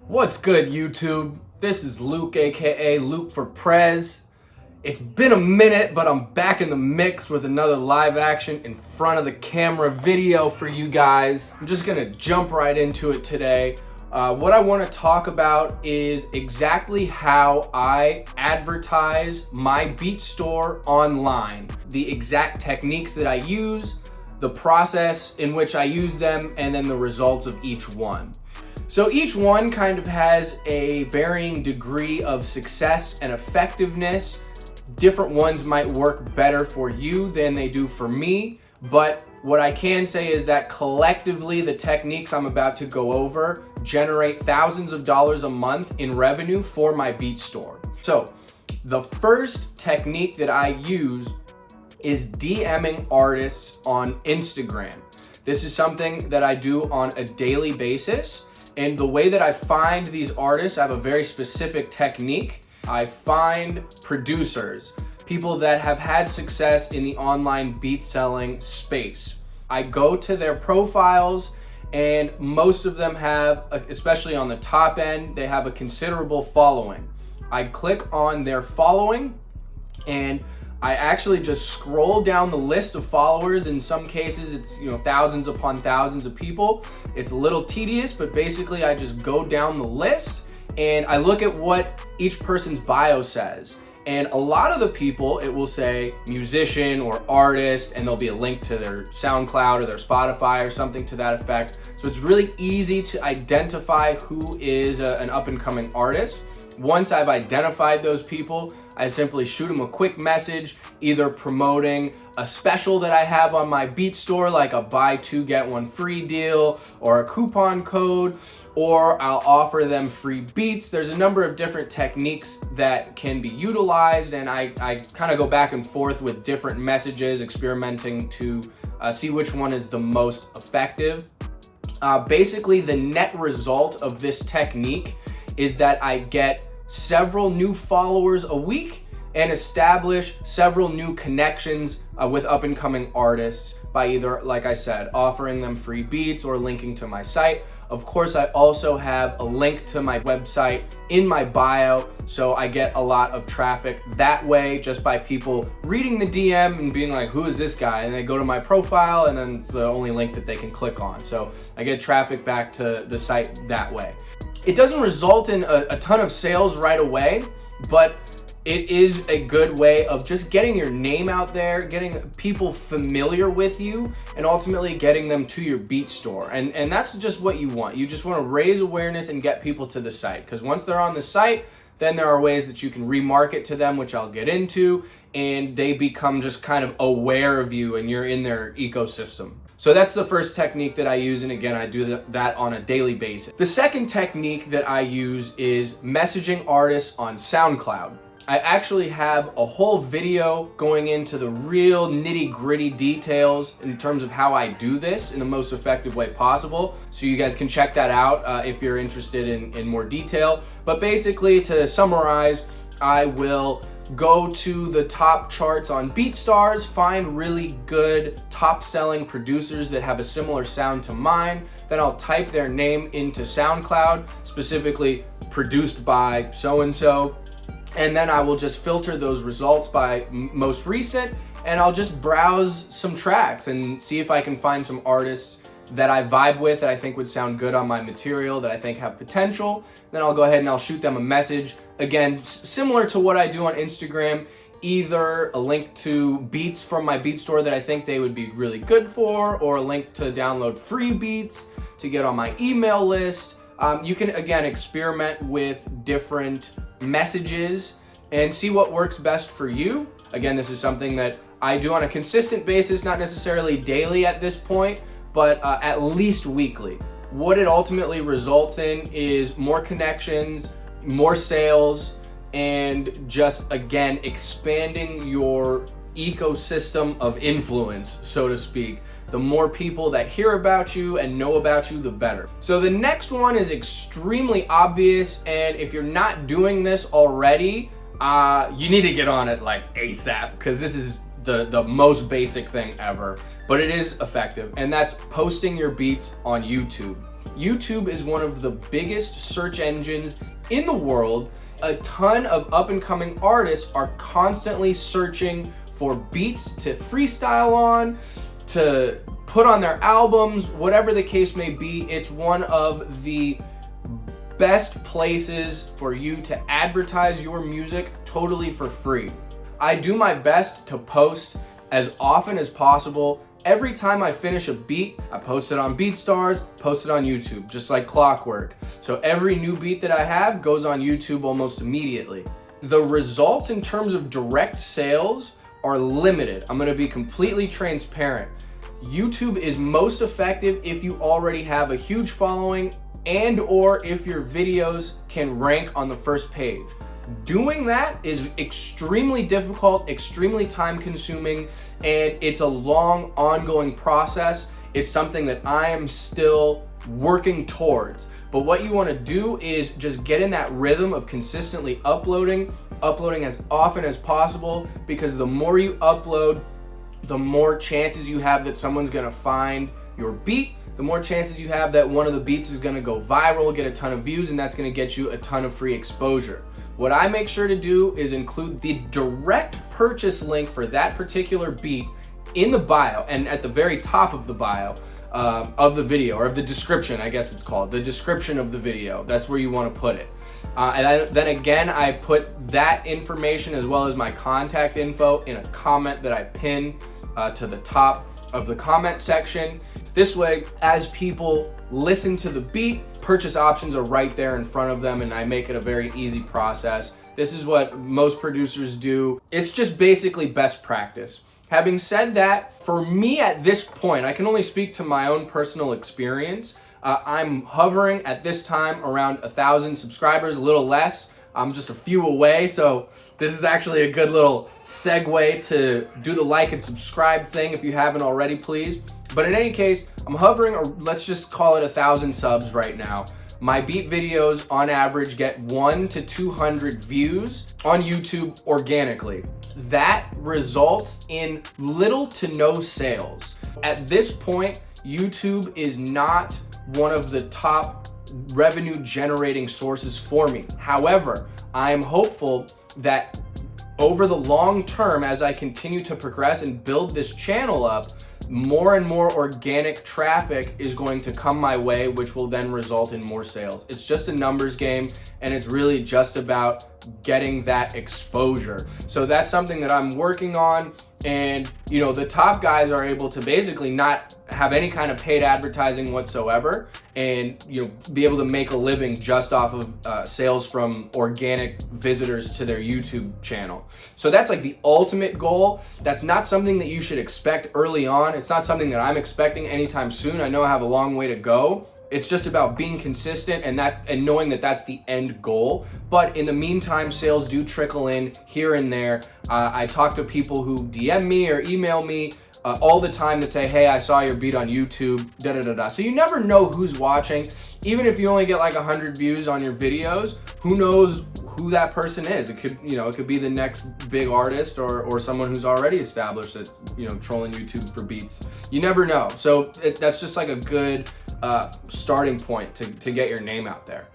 What's good, YouTube? This is Luke, aka Luke for Prez. It's been a minute, but I'm back in the mix with another live action in front of the camera video for you guys. I'm just gonna jump right into it today. What I want to talk about is exactly how I advertise my beat store online, the exact techniques that I use, the process in which I use them, and then the results of each one. So each one kind of has a varying degree of success and effectiveness. Different ones might work better for you than they do for me, but what I can say is that collectively the techniques I'm about to go over generate thousands of dollars a month in revenue for my beat store. So the first technique that I use is DMing artists on Instagram. This is something that I do on a daily basis. And the way that I find these artists, I have a very specific technique. I find producers, people that have had success in the online beat selling space. I go to their profiles, and most of them have, especially on the top end, they have a considerable following. I click on their following, and I actually just scroll down the list of followers. In some cases, it's thousands upon thousands of people. It's a little tedious, but basically I just go down the list and I look at what each person's bio says. And a lot of the people, it will say musician or artist, and there'll be a link to their SoundCloud or their Spotify or something to that effect. So it's really easy to identify who is an up-and-coming artist. Once I've identified those people, I simply shoot them a quick message, either promoting a special that I have on my beat store, like a buy two, get one free deal, or a coupon code, or I'll offer them free beats. There's a number of different techniques that can be utilized, and I kind of go back and forth with different messages, experimenting to see which one is the most effective. Basically, the net result of this technique is that I get several new followers a week and establish several new connections with up-and-coming artists by either, like I said, offering them free beats or linking to my site. Of course, I also have a link to my website in my bio, so I get a lot of traffic that way just by people reading the DM and being like, who is this guy? And they go to my profile, and then it's the only link that they can click on. So I get traffic back to the site that way. It doesn't result in a ton of sales right away, but it is a good way of just getting your name out there, getting people familiar with you, and ultimately getting them to your beat store. And that's just what you want. You just want to raise awareness and get people to the site, because once they're on the site, then there are ways that you can remarket to them, which I'll get into, and they become just kind of aware of you and you're in their ecosystem. So that's the first technique that I use, and again, I do that on a daily basis. The second technique that I use is messaging artists on SoundCloud. I actually have a whole video going into the real nitty-gritty details in terms of how I do this in the most effective way possible, so you guys can check that out if you're interested in more detail. But basically, to summarize, I will go to the top charts on BeatStars, find really good top-selling producers that have a similar sound to mine. Then I'll type their name into SoundCloud, specifically produced by so-and-so, and then I will just filter those results by most recent, and I'll just browse some tracks and see if I can find some artists that I vibe with, that I think would sound good on my material, that I think have potential. Then I'll go ahead and I'll shoot them a message. Again, similar to what I do on Instagram, either a link to beats from my beat store that I think they would be really good for, or a link to download free beats to get on my email list. You can, again, experiment with different messages and see what works best for you. Again, this is something that I do on a consistent basis, not necessarily daily at this point, but at least weekly. What it ultimately results in is more connections, more sales, and just, again, expanding your ecosystem of influence, so to speak. The more people that hear about you and know about you, the better. So the next one is extremely obvious, and if you're not doing this already, you need to get on it like ASAP, because this is the most basic thing ever, but it is effective, and that's posting your beats on YouTube. YouTube is one of the biggest search engines in the world. A ton of up-and-coming artists are constantly searching for beats to freestyle on, to put on their albums, whatever the case may be. It's one of the best places for you to advertise your music totally for free. I do my best to post as often as possible. Every time I finish a beat, I post it on BeatStars, post it on YouTube, just like clockwork. So every new beat that I have goes on YouTube almost immediately. The results in terms of direct sales are limited. I'm gonna be completely transparent. YouTube is most effective if you already have a huge following and or if your videos can rank on the first page. Doing that is extremely difficult, extremely time consuming, and it's a long ongoing process. It's something that I am still working towards. But what you want to do is just get in that rhythm of consistently uploading as often as possible, because the more you upload, the more chances you have that someone's gonna find your beat, the more chances you have that one of the beats is gonna go viral, get a ton of views, and that's gonna get you a ton of free exposure. What I make sure to do is include the direct purchase link for that particular beat in the bio and at the very top of the bio of the video, or of the description, I guess it's called, the description of the video. That's where you want to put it. Then again, I put that information as well as my contact info in a comment that I pin to the top of the comment section. This way, as people listen to the beat, purchase options are right there in front of them, and I make it a very easy process. This is what most producers do. It's just basically best practice. Having said that, for me at this point, I can only speak to my own personal experience. I'm hovering at this time around 1,000 subscribers, a little less. I'm just a few away, so this is actually a good little segue to do the like and subscribe thing if you haven't already, please. But in any case, I'm hovering, or let's just call it 1,000 subs right now. My beat videos on average get 100 to 200 views on YouTube organically. That results in little to no sales. At this point, YouTube is not one of the top revenue generating sources for me. However, I am hopeful that over the long term, as I continue to progress and build this channel up, more and more organic traffic is going to come my way, which will then result in more sales. It's just a numbers game, and it's really just about getting that exposure. So that's something that I'm working on. And you know, the top guys are able to basically not have any kind of paid advertising whatsoever, and you know, be able to make a living just off of sales from organic visitors to their YouTube channel. So that's like the ultimate goal. That's not something that you should expect early on. It's not something that I'm expecting anytime soon. I know I have a long way to go. It's just about being consistent and knowing that that's the end goal. But in the meantime, sales do trickle in here and there. I talk to people who DM me or email me all the time that say, hey, I saw your beat on YouTube, da da da da. So you never know who's watching. Even if you only get like 100 views on your videos, who knows who that person is? It could, you know, it could be the next big artist or someone who's already established that's, you know, trolling YouTube for beats. You never know. So that's just like a good starting point to get your name out there.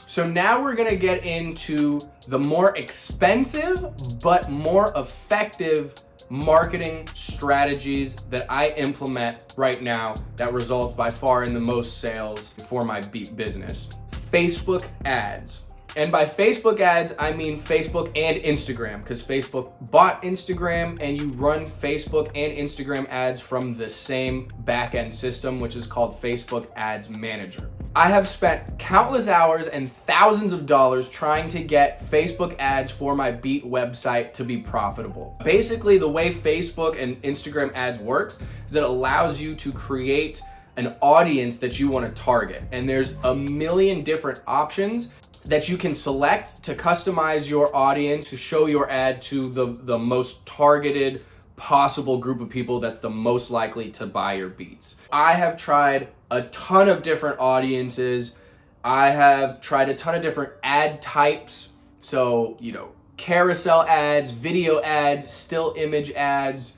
So now we're gonna get into the more expensive but more effective marketing strategies that I implement right now that result by far in the most sales for my beat business. Facebook ads. And by Facebook ads, I mean Facebook and Instagram, because Facebook bought Instagram, and you run Facebook and Instagram ads from the same back-end system, which is called Facebook Ads Manager. I have spent countless hours and thousands of dollars trying to get Facebook ads for my beat website to be profitable. Basically, the way Facebook and Instagram ads works is that it allows you to create an audience that you want to target. And there's a million different options that you can select to customize your audience to show your ad to the most targeted possible group of people that's the most likely to buy your beats. I have tried a ton of different audiences. I have tried a ton of different ad types. So, you know, carousel ads, video ads, still image ads,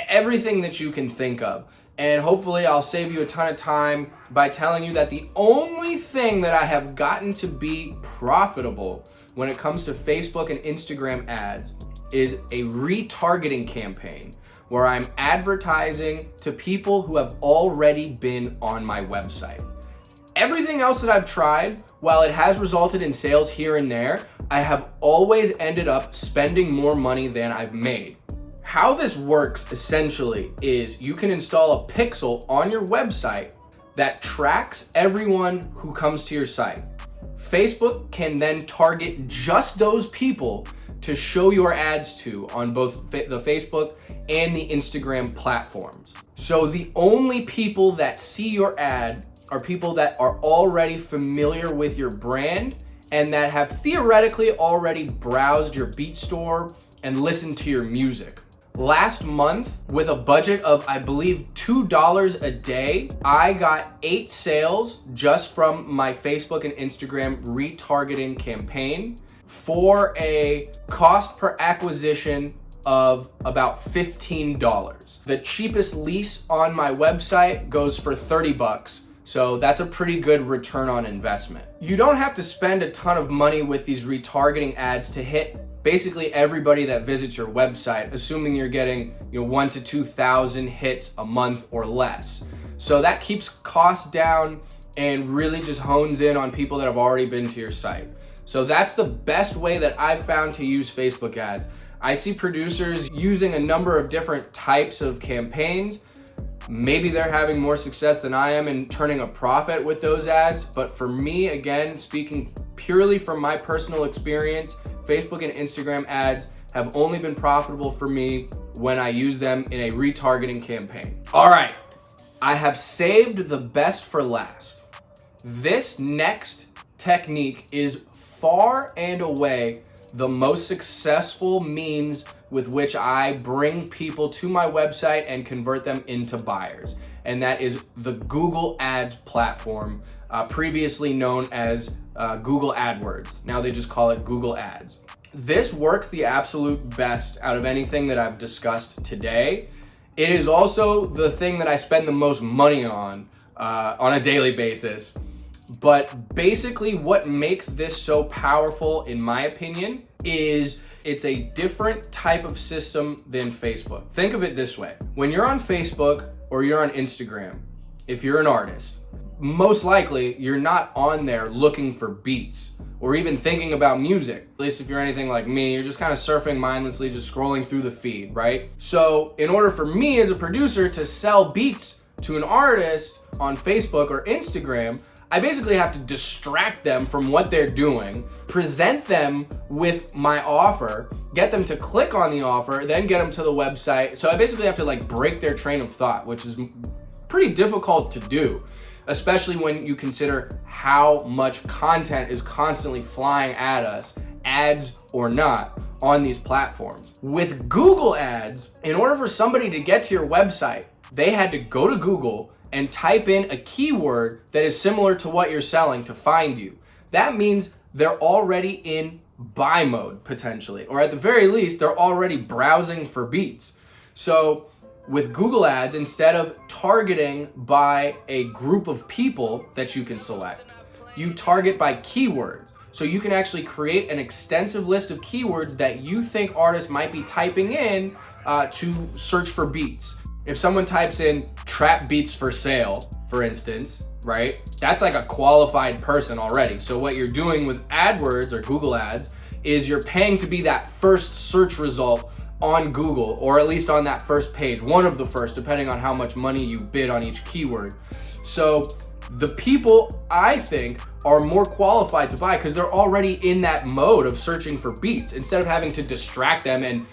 everything that you can think of. And hopefully I'll save you a ton of time by telling you that the only thing that I have gotten to be profitable when it comes to Facebook and Instagram ads is a retargeting campaign where I'm advertising to people who have already been on my website. Everything else that I've tried, while it has resulted in sales here and there, I have always ended up spending more money than I've made. How this works essentially is you can install a pixel on your website that tracks everyone who comes to your site. Facebook can then target just those people to show your ads to on both the Facebook and the Instagram platforms. So the only people that see your ad are people that are already familiar with your brand and that have theoretically already browsed your beat store and listened to your music. Last month, with a budget of, I believe, $2 a day, I got 8 sales just from my Facebook and Instagram retargeting campaign for a cost per acquisition of about $15. The cheapest lease on my website goes for $30. So that's a pretty good return on investment. You don't have to spend a ton of money with these retargeting ads to hit basically everybody that visits your website, assuming you're getting 1,000 to 2,000 hits a month or less. So that keeps costs down and really just hones in on people that have already been to your site. So that's the best way that I've found to use Facebook ads. I see producers using a number of different types of campaigns. Maybe they're having more success than I am in turning a profit with those ads. But for me, again, speaking purely from my personal experience, Facebook and Instagram ads have only been profitable for me when I use them in a retargeting campaign. All right, I have saved the best for last. This next technique is far and away the most successful means with which I bring people to my website and convert them into buyers. And that is the Google Ads platform, previously known as Google AdWords. Now they just call it Google Ads. This works the absolute best out of anything that I've discussed today. It is also the thing that I spend the most money on a daily basis. But basically what makes this so powerful, in my opinion, is it's a different type of system than Facebook. Think of it this way. When you're on Facebook or you're on Instagram, if you're an artist, most likely you're not on there looking for beats or even thinking about music. At least if you're anything like me, you're just kind of surfing mindlessly, just scrolling through the feed, right? So in order for me as a producer to sell beats to an artist on Facebook or Instagram, I basically have to distract them from what they're doing, present them with my offer, get them to click on the offer, then get them to the website. So I basically have to break their train of thought, which is pretty difficult to do, especially when you consider how much content is constantly flying at us, ads or not, on these platforms. With Google Ads, in order for somebody to get to your website, they had to go to Google and type in a keyword that is similar to what you're selling to find you. That means they're already in buy mode potentially, or at the very least, they're already browsing for beats. So with Google Ads, instead of targeting by a group of people that you can select, you target by keywords. So you can actually create an extensive list of keywords that you think artists might be typing in to search for beats. If someone types in trap beats for sale, for instance, right? That's like a qualified person already. So what you're doing with AdWords or Google Ads is you're paying to be that first search result on Google, or at least on that first page, one of the first, depending on how much money you bid on each keyword. So the people, I think, are more qualified to buy because they're already in that mode of searching for beats, instead of having to distract them and,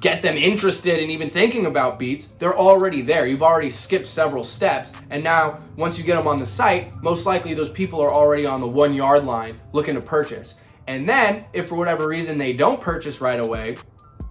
get them interested in even thinking about beats. They're already there. You've already skipped several steps. And now once you get them on the site, most likely those people are already on the 1 yard line looking to purchase. And then if for whatever reason they don't purchase right away,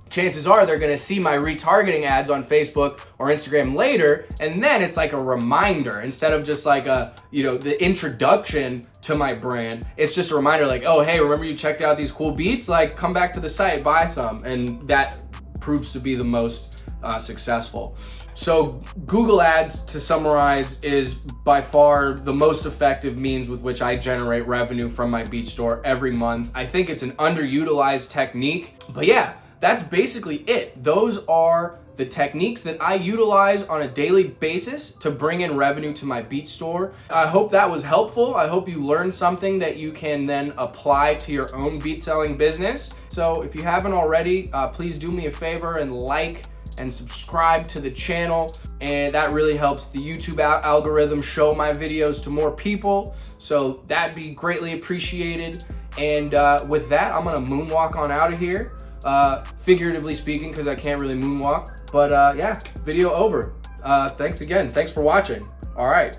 chances are they're gonna see my retargeting ads on Facebook or Instagram later, and then it's like a reminder instead of just like the introduction to my brand. It's just a reminder oh, hey, remember you checked out these cool beats? Come back to the site, buy some. And that proves to be the most successful. So Google Ads, to summarize, is by far the most effective means with which I generate revenue from my beach store every month. I think it's an underutilized technique, but yeah, that's basically it. Those are the techniques that I utilize on a daily basis to bring in revenue to my beach store. I hope that was helpful. I hope you learned something that you can then apply to your own beach selling business. So if you haven't already, please do me a favor and like and subscribe to the channel, and that really helps the YouTube algorithm show my videos to more people, so that'd be greatly appreciated. And with that, I'm gonna moonwalk on out of here, figuratively speaking, because I can't really moonwalk, but yeah, video over. Thanks again, thanks for watching. All right.